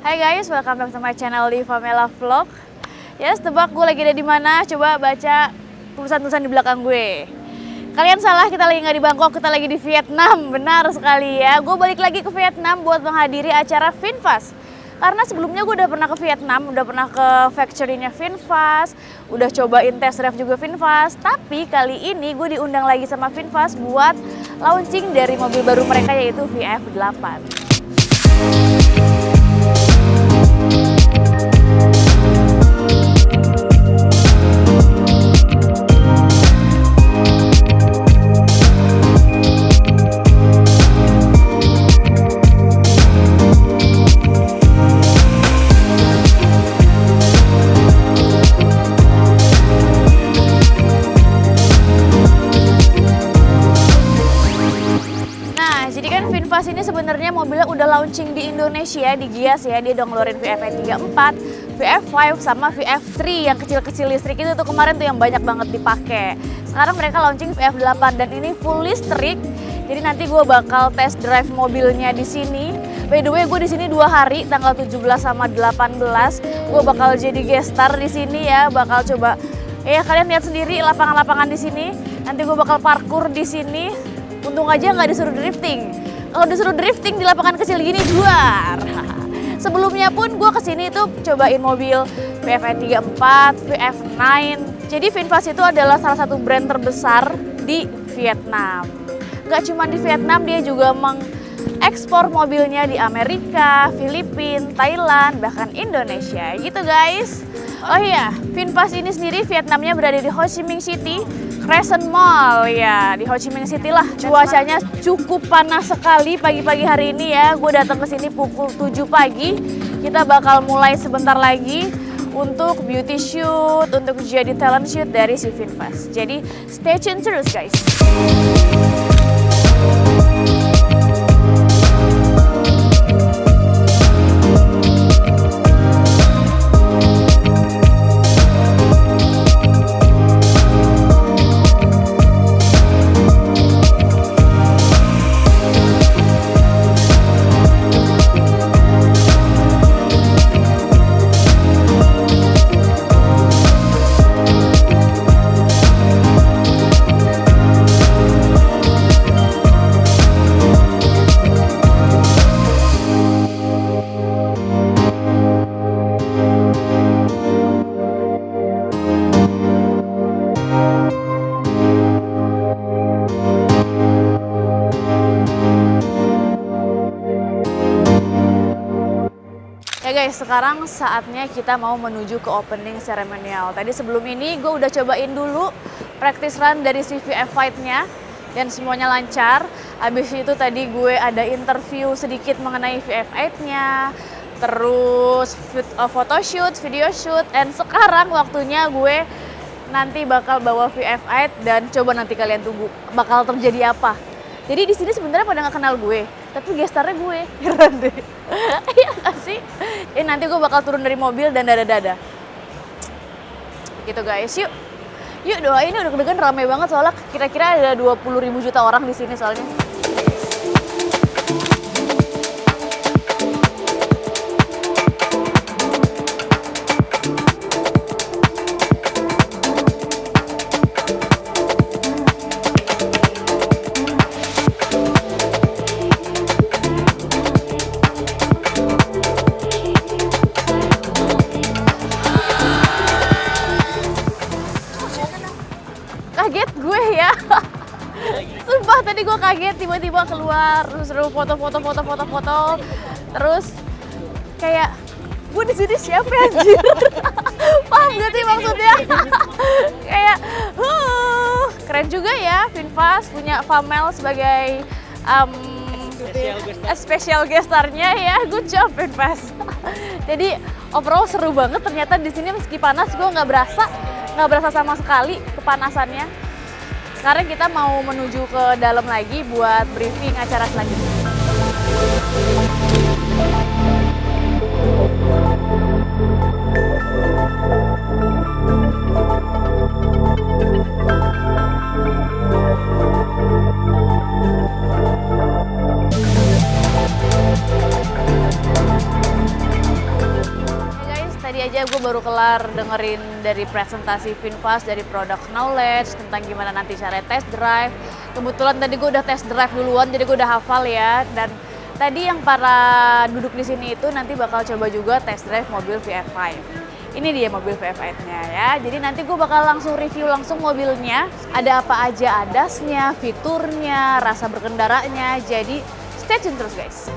Hai guys, welcome back to my channel di Pamela Vlog. Yes, tebak gue lagi ada di mana? Coba baca tulisan-tulisan di belakang gue. Kalian salah, kita lagi nggak di Bangkok, kita lagi di Vietnam. Benar sekali ya. Gue balik lagi ke Vietnam buat menghadiri acara VinFast. Karena sebelumnya gue udah pernah ke Vietnam, udah pernah ke factory-nya VinFast, udah cobain test drive juga VinFast. Tapi kali ini gue diundang lagi sama VinFast buat launching dari mobil baru mereka yaitu VF8. VinFast ini sebenarnya mobilnya udah launching di Indonesia, di Gias ya. Dia udah ngeluarin VF34, VF5 sama VF3 yang kecil-kecil listrik itu tuh kemarin tuh yang banyak banget dipakai. Sekarang mereka launching VF8 dan ini full listrik. Jadi nanti gue bakal test drive mobilnya di sini. By the way, gue di sini 2 hari, tanggal 17 sama 18. Gue bakal jadi guest star di sini ya, bakal coba. Ya kalian lihat sendiri lapangan-lapangan di sini. Nanti gue bakal parkur di sini. Untung aja nggak disuruh drifting. Kalau disuruh drifting di lapangan kecil gini juar. Sebelumnya pun gue kesini tuh cobain mobil VF34, VF9. Jadi VinFast itu adalah salah satu brand terbesar di Vietnam. Gak cuma di Vietnam, dia juga mengekspor mobilnya di Amerika, Filipina, Thailand, bahkan Indonesia gitu guys. Oh iya, VinFast ini sendiri Vietnamnya berada di Ho Chi Minh City, Crescent Mall ya, di Ho Chi Minh City lah. Cuacanya cukup panas sekali pagi-pagi hari ini ya. Gue datang ke sini pukul 7 pagi. Kita bakal mulai sebentar lagi untuk beauty shoot, untuk jadi talent shoot dari si VinFast. Jadi stay tune terus guys. Ya guys, sekarang saatnya kita mau menuju ke opening ceremonial. Tadi sebelum ini gue udah cobain dulu practice run dari si VF5-nya dan semuanya lancar. Habis itu tadi gue ada interview sedikit mengenai VF8-nya, terus photoshoot, video shoot, dan sekarang waktunya gue nanti bakal bawa VF8 dan coba nanti kalian tunggu bakal terjadi apa. Jadi di sini sebenarnya pada nggak kenal gue, tapi gestarnya gue, heran deh. Iya nggak sih? Nanti gue bakal turun dari mobil dan dada-dada. Gitu guys, yuk. Yuk doain, udah deg-degan ramai banget soalnya kira-kira ada 20.000 juta orang di sini soalnya. Kaget gue ya. Sumpah tadi gue kaget tiba-tiba keluar terus foto. Terus kayak gue di sini siapa anjir? Paham gak sih maksudnya? Kayak keren juga ya VinFast punya Famel sebagai special guest star-nya ya. Good job VinFast. Jadi overall seru banget ternyata di sini meski panas gue nggak berasa sama sekali kepanasannya. Sekarang kita mau menuju ke dalam lagi buat briefing acara selanjutnya. aja gue baru kelar dengerin dari presentasi VinFast, dari product knowledge, tentang gimana nanti cara test drive. Kebetulan tadi gue udah test drive duluan, jadi gue udah hafal ya. Dan tadi yang para duduk di sini itu nanti bakal coba juga test drive mobil VF5. Ini dia mobil VF8-nya ya. Jadi nanti gue bakal langsung review langsung mobilnya. Ada apa aja adasnya, fiturnya, rasa berkendaranya. Jadi stay tune terus guys.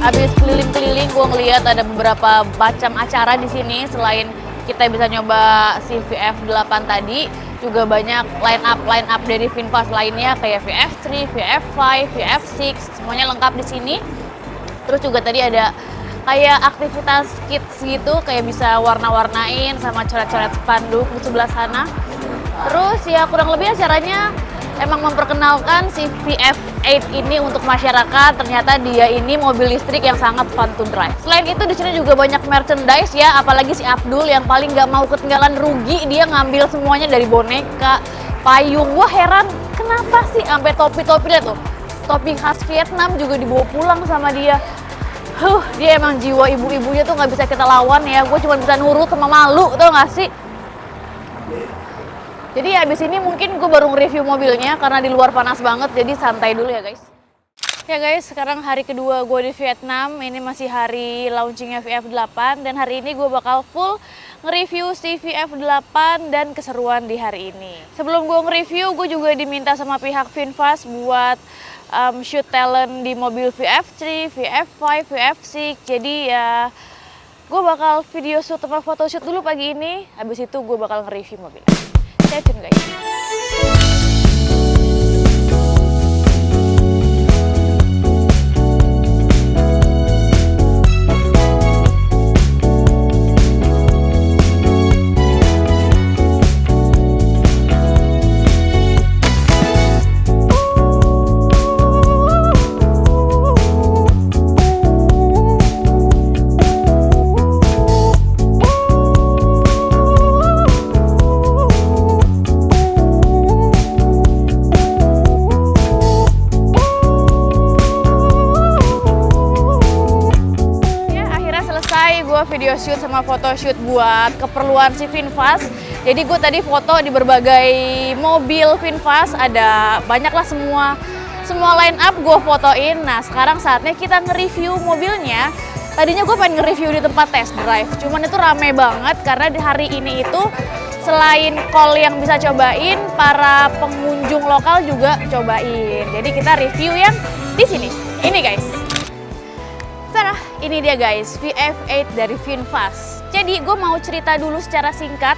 Habis keliling-keliling, gue ngeliat ada beberapa macam acara di sini. Selain kita bisa nyoba si VF8 tadi, juga banyak line up dari VinFast lainnya kayak VF3, VF5, VF6, semuanya lengkap di sini. Terus juga tadi ada kayak aktivitas kids gitu, kayak bisa warna-warnain sama coret-coret spanduk di sebelah sana. Terus ya kurang lebih acaranya emang memperkenalkan si VF8 ini untuk masyarakat. Ternyata dia ini mobil listrik yang sangat fun to drive. Selain itu di sini juga banyak merchandise ya, apalagi si Abdul yang paling nggak mau ketinggalan rugi, dia ngambil semuanya dari boneka, payung. Wah heran, kenapa sih sampai topi-topi lihat tuh. Topi khas Vietnam juga dibawa pulang sama dia. Dia emang jiwa ibu-ibunya tuh nggak bisa kita lawan ya. Gue cuma bisa nurut sama malu, tau nggak sih? Jadi abis ini mungkin gue baru nge-review mobilnya karena di luar panas banget, jadi santai dulu ya guys. Ya guys, sekarang hari kedua gue di Vietnam, ini masih hari launchingnya VF8 dan hari ini gue bakal full nge-review si VF8 dan keseruan di hari ini. Sebelum gue nge-review, gue juga diminta sama pihak VinFast buat shoot talent di mobil VF3, VF5, VF6, jadi ya gue bakal video shoot sama foto shoot dulu pagi ini, habis itu gue bakal nge-review mobilnya. Stay tune guys. Video shoot sama foto shoot buat keperluan si VinFast. Jadi gue tadi foto di berbagai mobil VinFast, ada banyak lah semua line up gue fotoin. Nah sekarang saatnya kita nge-review mobilnya. Tadinya gue pengen nge-review di tempat test drive, cuman itu rame banget karena di hari ini itu selain call yang bisa cobain, para pengunjung lokal juga cobain. Jadi kita review yang di sini. Ini guys. Nah, ini dia guys, VF8 dari VinFast. Jadi gue mau cerita dulu secara singkat,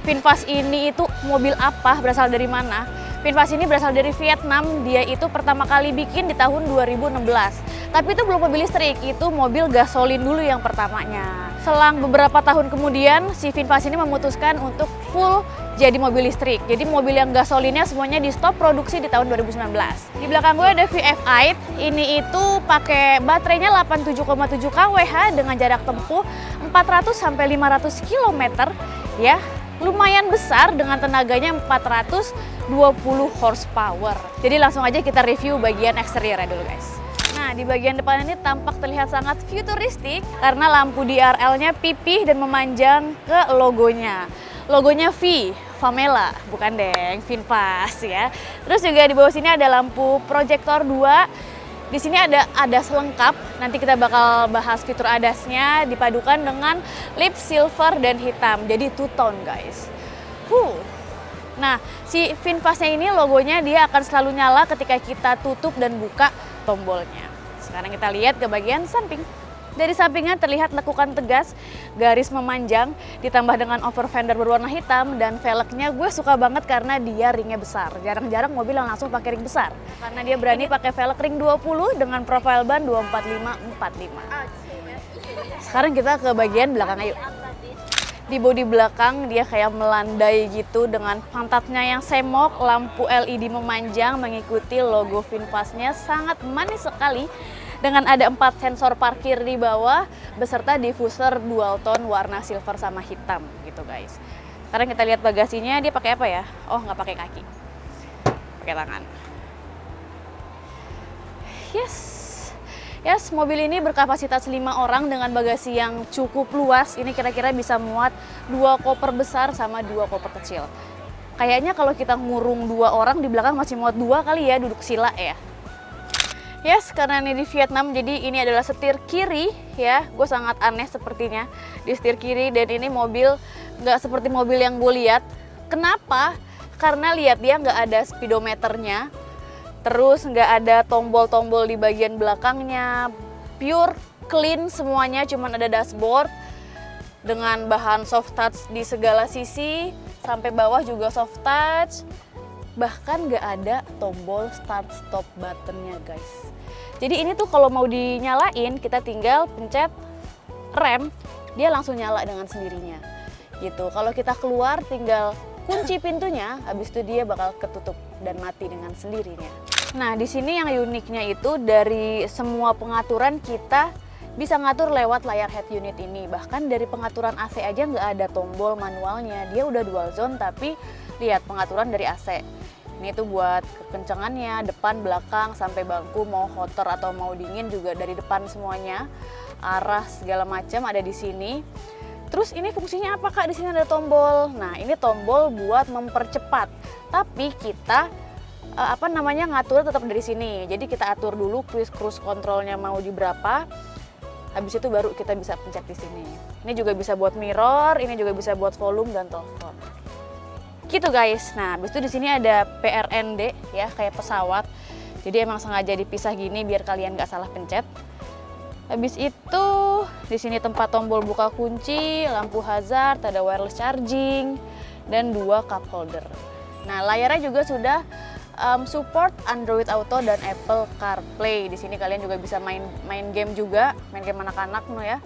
VinFast ini itu mobil apa, berasal dari mana. VinFast ini berasal dari Vietnam, dia itu pertama kali bikin di tahun 2016. Tapi itu belum mobil listrik, itu mobil gasolin dulu yang pertamanya. Selang beberapa tahun kemudian, si VinFast ini memutuskan untuk full jadi mobil listrik. Jadi mobil yang gasolinnya semuanya di stop produksi di tahun 2019. Di belakang gue ada VF8, ini itu pakai baterainya 87,7 kWh dengan jarak tempuh 400 sampai 500 km ya. Lumayan besar dengan tenaganya 420 horsepower. Jadi langsung aja kita review bagian eksteriornya dulu guys. Nah, di bagian depan ini tampak terlihat sangat futuristik karena lampu DRL-nya pipih dan memanjang ke logonya. Logonya V, Famela, bukan deng, VinFast ya. Terus juga di bawah sini ada lampu proyektor 2. Di sini ada ADAS lengkap. Nanti kita bakal bahas fitur ADAS-nya dipadukan dengan lip silver dan hitam. Jadi two tone guys. Nah, si VinFast-nya ini logonya dia akan selalu nyala ketika kita tutup dan buka tombolnya. Sekarang kita lihat ke bagian samping. Dari sampingnya terlihat lekukan tegas, garis memanjang, ditambah dengan over fender berwarna hitam, dan velgnya gue suka banget karena dia ringnya besar. Jarang-jarang mobil yang langsung pakai ring besar. Karena dia berani pakai velg ring 20 dengan profile ban 245/45. Sekarang kita ke bagian belakang, ayo. Di bodi belakang dia kayak melandai gitu dengan pantatnya yang semok, lampu LED memanjang mengikuti logo VinFast-nya, sangat manis sekali. Dengan ada 4 sensor parkir di bawah beserta diffuser dual tone warna silver sama hitam gitu guys. Sekarang kita lihat bagasinya, dia pakai apa ya? Oh, nggak pakai kaki, pakai tangan. Yes, mobil ini berkapasitas 5 orang dengan bagasi yang cukup luas. Ini kira-kira bisa muat 2 koper besar sama 2 koper kecil. Kayaknya kalau kita ngurung 2 orang di belakang masih muat 2 kali ya, duduk sila ya. Yes, karena ini di Vietnam, jadi ini adalah setir kiri ya. Gue sangat aneh sepertinya di setir kiri, dan ini mobil nggak seperti mobil yang gue lihat. Kenapa? Karena lihat dia nggak ada speedometernya, terus nggak ada tombol-tombol di bagian belakangnya. Pure clean semuanya, cuman ada dashboard dengan bahan soft touch di segala sisi, sampai bawah juga soft touch. Bahkan nggak ada tombol start stop buttonnya guys. Jadi ini tuh kalau mau dinyalain kita tinggal pencet rem, dia langsung nyala dengan sendirinya gitu. Kalau kita keluar tinggal kunci pintunya, habis itu dia bakal ketutup dan mati dengan sendirinya. Nah di sini yang uniknya itu dari semua pengaturan kita bisa ngatur lewat layar head unit ini. Bahkan dari pengaturan AC aja nggak ada tombol manualnya, dia udah dual zone, tapi lihat pengaturan dari AC. Ini tuh buat kekencangannya, depan, belakang, sampai bangku mau hotter atau mau dingin juga dari depan semuanya. Arah segala macam ada di sini. Terus ini fungsinya apa Kak? Di sini ada tombol. Nah, ini tombol buat mempercepat. Tapi kita ngatur tetap dari sini. Jadi kita atur dulu cruise controlnya mau di berapa. Habis itu baru kita bisa pencet di sini. Ini juga bisa buat mirror, ini juga bisa buat volume dan telepon. Gitu guys. Nah, habis itu di sini ada PRND ya, kayak pesawat. Jadi emang sengaja dipisah gini biar kalian nggak salah pencet. Habis itu di sini tempat tombol buka kunci, lampu hazard, ada wireless charging, dan 2 cup holder. Nah, layarnya juga sudah support Android Auto dan Apple CarPlay. Di sini kalian juga bisa main game juga, main game anak-anak no ya.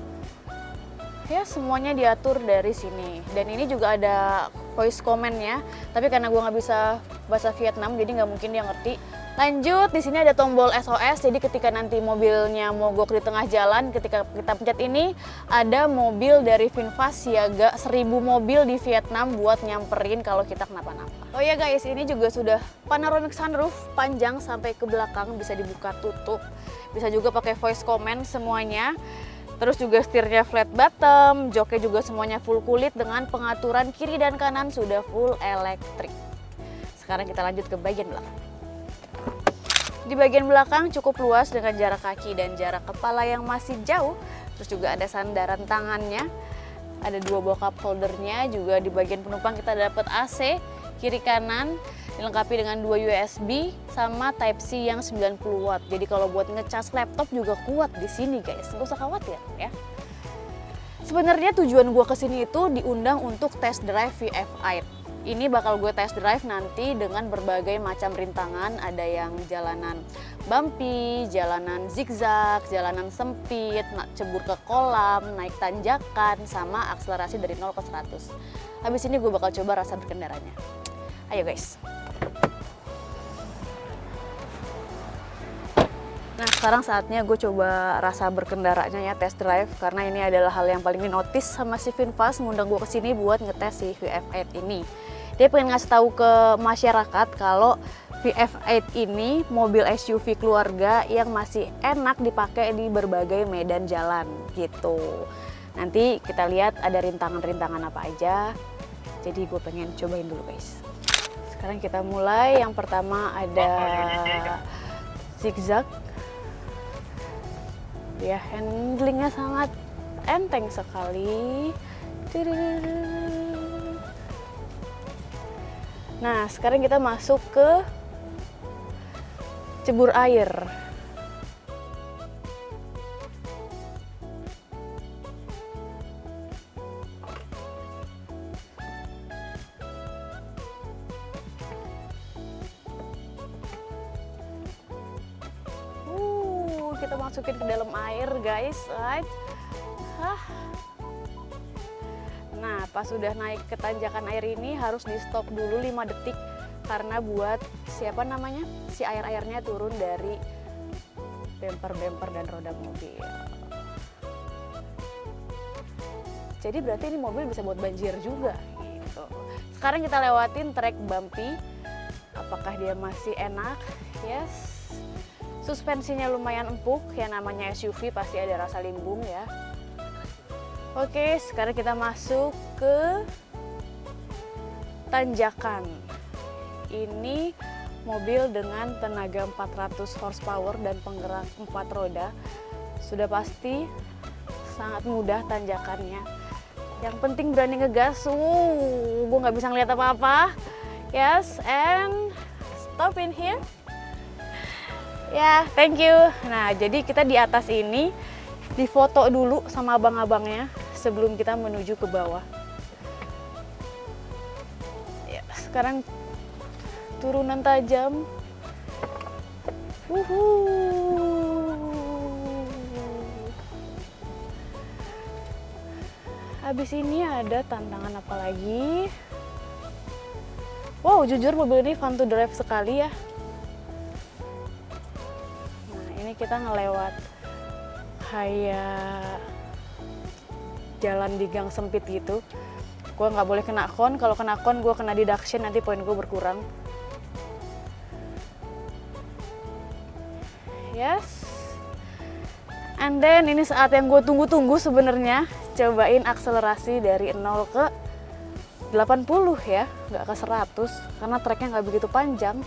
Ya semuanya diatur dari sini, dan ini juga ada voice command-nya, tapi karena gue nggak bisa bahasa Vietnam jadi nggak mungkin dia ngerti. Lanjut, di sini ada tombol SOS, jadi ketika nanti mobilnya mogok di tengah jalan, ketika kita pencet ini ada mobil dari VinFast siaga 1000 mobil di Vietnam buat nyamperin kalau kita kenapa-napa. Oh ya guys, ini juga sudah panoramic sunroof panjang sampai ke belakang, bisa dibuka tutup, bisa juga pakai voice command semuanya. Terus juga setirnya flat bottom, joknya juga semuanya full kulit dengan pengaturan kiri dan kanan sudah full elektrik. Sekarang kita lanjut ke bagian belakang. Di bagian belakang cukup luas dengan jarak kaki dan jarak kepala yang masih jauh. Terus juga ada sandaran tangannya, ada 2 buah cup holdernya, juga di bagian penumpang kita dapat AC kiri kanan. Dilengkapi dengan 2 USB sama Type-C yang 90 watt. Jadi kalau buat ngecas laptop juga kuat di sini guys, nggak usah khawatir ya. Sebenarnya tujuan gue kesini itu diundang untuk test drive VF8. Ini bakal gue test drive nanti dengan berbagai macam rintangan. Ada yang jalanan bumpy, jalanan zigzag, jalanan sempit, cebur ke kolam, naik tanjakan, sama akselerasi dari 0 ke 100. Habis ini gue bakal coba rasa berkendaranya. Ayo guys. Nah sekarang saatnya gue coba rasa berkendaranya ya, test drive, karena ini adalah hal yang paling dinotis sama si VinFast ngundang gue kesini buat ngetes si VF8 ini. Dia pengen ngasih tahu ke masyarakat kalau VF8 ini mobil SUV keluarga yang masih enak dipakai di berbagai medan jalan gitu. Nanti kita lihat ada rintangan-rintangan apa aja, jadi gue pengen cobain dulu guys. Sekarang kita mulai, yang pertama ada zigzag. Ya, handlingnya sangat enteng sekali. Nah, sekarang kita masuk ke cebur air. kita masukin ke dalam air guys, right? Nah, pas sudah naik ke tanjakan air ini harus di stop dulu 5 detik karena buat si air-airnya turun dari bemper-bemper dan roda mobil. Jadi berarti ini mobil bisa buat banjir juga gitu. Sekarang kita lewatin trek bumpy. Apakah dia masih enak? Yes. Suspensinya lumayan empuk, yang namanya SUV pasti ada rasa limbung ya. Oke, sekarang kita masuk ke tanjakan. Ini mobil dengan tenaga 400 horsepower dan penggerak 4 roda. Sudah pasti sangat mudah tanjakannya. Yang penting berani ngegas. Gue nggak bisa ngeliat apa-apa. Yes, and stop in here. Ya, thank you. Nah, jadi kita di atas ini difoto dulu sama abang-abangnya sebelum kita menuju ke bawah. Ya, sekarang turunan tajam. Habis ini ada tantangan apa lagi? Wow, jujur mobil ini fun to drive sekali ya. Nah, ini kita ngelewat kayak jalan di gang sempit gitu. Gue nggak boleh kena kon, kalau kena kon gue kena deduction, nanti poin gue berkurang. Yes. And then ini saat yang gue tunggu-tunggu sebenarnya, cobain akselerasi dari 0 ke 80 ya, nggak ke 100 karena treknya nggak begitu panjang.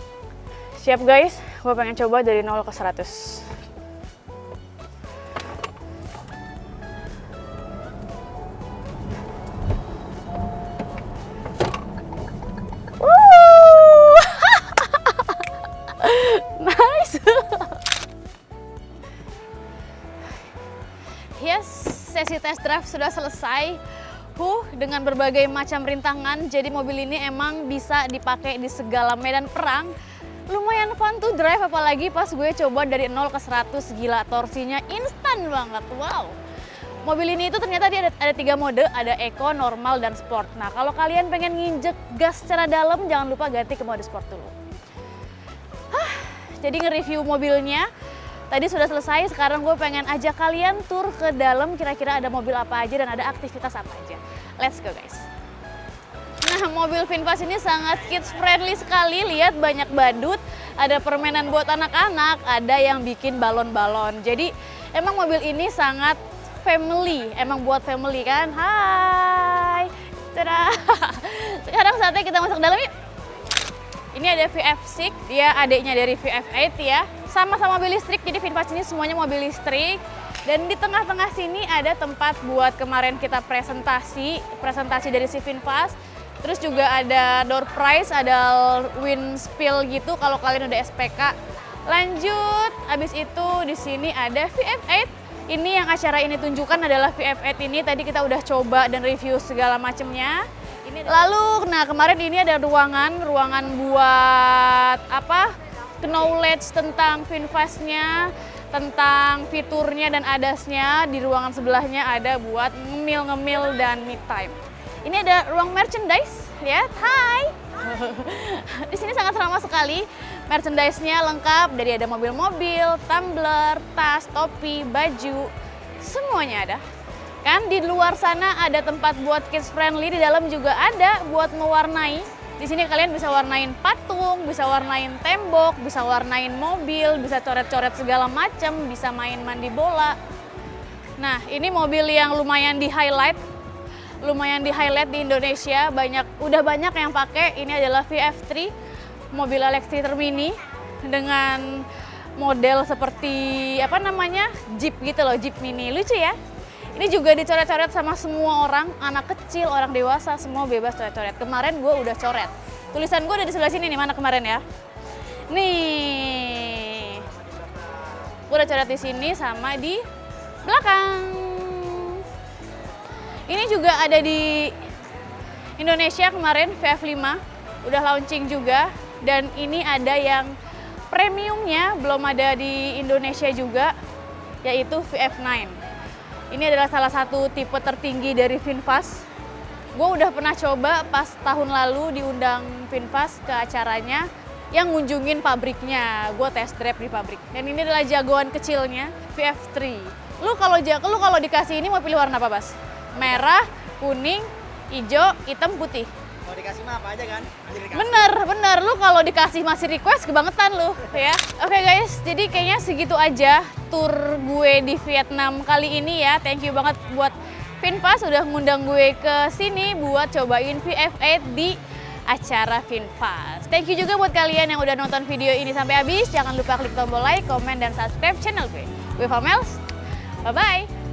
Siap guys, gue pengen coba dari 0 ke 100. Nice. Yes, sesi test drive sudah selesai. Dengan berbagai macam rintangan, jadi mobil ini emang bisa dipakai di segala medan perang. Lumayan fun to drive, apalagi pas gue coba dari 0 ke 100, gila torsinya instan banget, wow. Mobil ini itu ternyata dia ada 3 mode, ada Eco, Normal, dan Sport. Nah, kalau kalian pengen nginjek gas secara dalam, jangan lupa ganti ke mode Sport dulu. Jadi nge-review mobilnya tadi sudah selesai, sekarang gue pengen ajak kalian tur ke dalam, kira-kira ada mobil apa aja dan ada aktivitas apa aja. Let's go guys. Nah, mobil VinFast ini sangat kids friendly sekali, lihat banyak badut, ada permainan buat anak-anak, ada yang bikin balon-balon. Jadi emang mobil ini sangat family, emang buat family kan. Hai, tada. Sekarang saatnya kita masuk ke dalam yuk. Ini ada VF6, dia adiknya dari VF8 ya. Sama-sama mobil listrik, jadi VinFast ini semuanya mobil listrik. Dan di tengah-tengah sini ada tempat buat kemarin kita presentasi dari si VinFast. Terus juga ada door prize, ada windshield gitu kalau kalian udah SPK. Lanjut, abis itu di sini ada VF8. Ini yang acara ini tunjukkan adalah VF8 ini. Tadi kita udah coba dan review segala macamnya. Lalu, nah kemarin ini ada ruangan buat apa? Knowledge tentang VinFast-nya, tentang fiturnya dan adasnya. Di ruangan sebelahnya ada buat ngemil-ngemil dan me time. Ini ada ruang merchandise, lihat, hai. Di sini sangat ramah sekali. Merchandise-nya lengkap, dari ada mobil-mobil, tumbler, tas, topi, baju, semuanya ada. Kan di luar sana ada tempat buat kids friendly, di dalam juga ada buat mewarnai. Di sini kalian bisa warnain patung, bisa warnain tembok, bisa warnain mobil, bisa coret-coret segala macam, bisa main mandi bola. Nah, ini mobil yang lumayan di highlight di Indonesia. Udah banyak yang pakai. Ini adalah VF3, mobil elektrik termini dengan model seperti apa namanya, Jeep gitu loh, Jeep mini, lucu ya. Ini juga dicoret-coret sama semua orang, anak kecil, orang dewasa, semua bebas coret-coret. Kemarin gue udah coret. Tulisan gue ada di sebelah sini nih, mana kemarin ya? Nih. Gue udah coret di sini sama di belakang. Ini juga ada di Indonesia kemarin, VF5. Udah launching juga. Dan ini ada yang premiumnya, belum ada di Indonesia juga. yaitu VF9. Ini adalah salah satu tipe tertinggi dari VinFast. Gue udah pernah coba pas tahun lalu diundang VinFast ke acaranya yang ngunjungin pabriknya. Gue test drive di pabrik. Dan ini adalah jagoan kecilnya, VF3. Lu kalau dikasih ini mau pilih warna apa, Bas? Merah, kuning, hijau, hitam, putih. Kalau dikasih mah apa aja kan? Bener, lu kalau dikasih masih request kebangetan lu ya. Oke guys, jadi kayaknya segitu aja tour gue di Vietnam kali ini ya. Thank you banget buat VinFast udah ngundang gue ke sini buat cobain VF8 di acara VinFast. Thank you juga buat kalian yang udah nonton video ini sampai habis. Jangan lupa klik tombol like, komen, dan subscribe channel gue. Gue Famels, bye-bye.